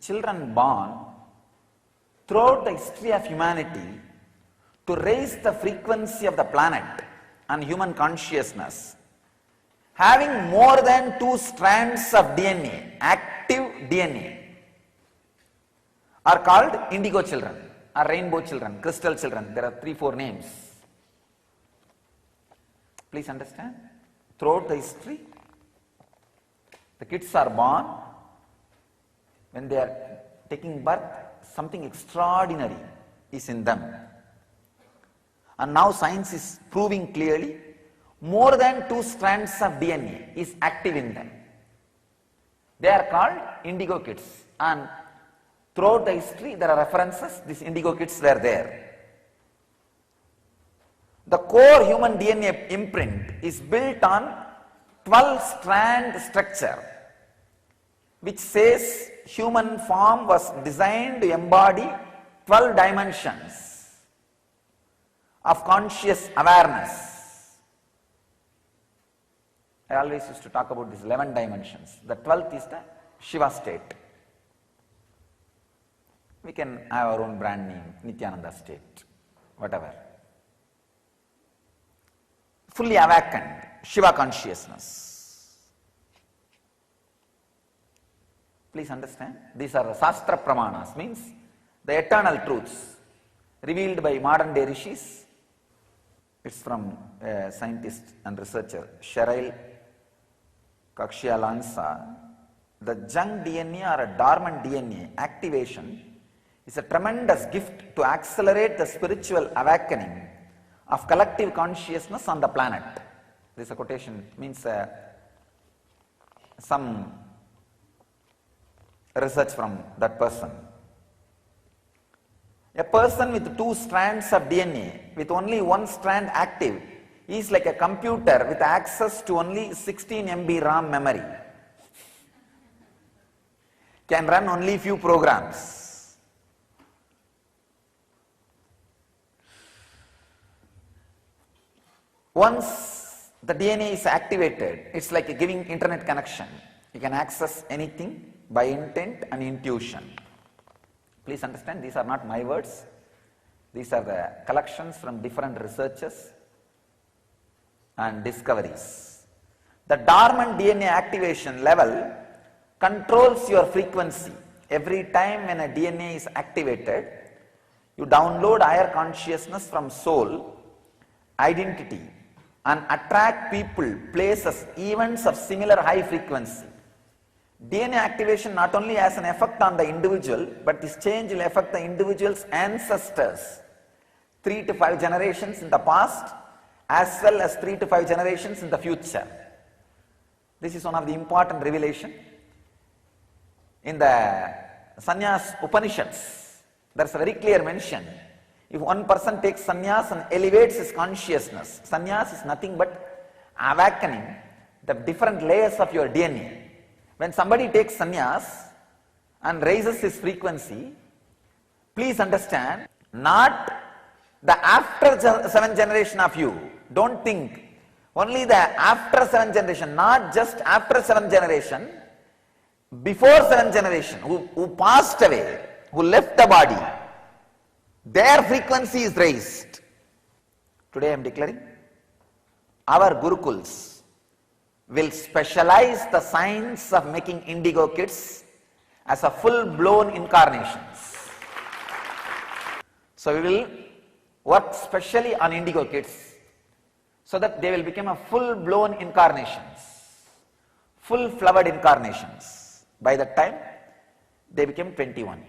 children born throughout the history of humanity to raise the frequency of the planet and human consciousness, having more than 2 strands of DNA, active DNA, are called indigo children or rainbow children, crystal children. There are 3-4 names. Please understand, throughout the history, the kids are born, when they are taking birth, something extraordinary is in them. And now science is proving clearly, more than 2 strands of DNA is active in them. They are called indigo kids, and throughout the history there are references, these indigo kids were there. The core human DNA imprint is built on 12-strand structure, which says human form was designed to embody 12 dimensions of conscious awareness. I always used to talk about these 11 dimensions. The 12th is the Shiva state. We can have our own brand name, Nityananda state, whatever. Fully awakened, Shiva consciousness. Please understand, these are the Shastra Pramanas, means the eternal truths revealed by modern day rishis. It's from a scientist and researcher, Cheryl Kakshialansa. The junk DNA or a dormant DNA activation is a tremendous gift to accelerate the spiritual awakening of collective consciousness on the planet. This is a quotation, means some research from that person. A person with 2 strands of DNA with only 1 strand active is like a computer with access to only 16 MB RAM memory. Can run only few programs. Once the DNA is activated, it's like giving internet connection. You can access anything by intent and intuition. Please understand, these are not my words. These are the collections from different researchers and discoveries. The dormant DNA activation level controls your frequency. Every time when a DNA is activated, you download higher consciousness from soul, identity, and attract people, places, events of similar high frequency. DNA activation not only has an effect on the individual, but this change will affect the individual's ancestors, 3 to 5 generations in the past, as well as 3 to 5 generations in the future. This is one of the important revelation. In the Sannyas Upanishads, there is a very clear mention. If one person takes sannyas and elevates his consciousness, sannyas is nothing but awakening the different layers of your DNA. When somebody takes sannyas and raises his frequency, please understand, not the after 7th generation of you. Don't think only the after 7th generation, not just after 7th generation, before 7th generation, who passed away, who left the body, their frequency is raised. Today I am declaring, our Gurukuls will specialize the science of making indigo kids as a full-blown incarnations. So we will work specially on indigo kids so that they will become a full-blown incarnations, full-flowered incarnations. By that time, they become 21.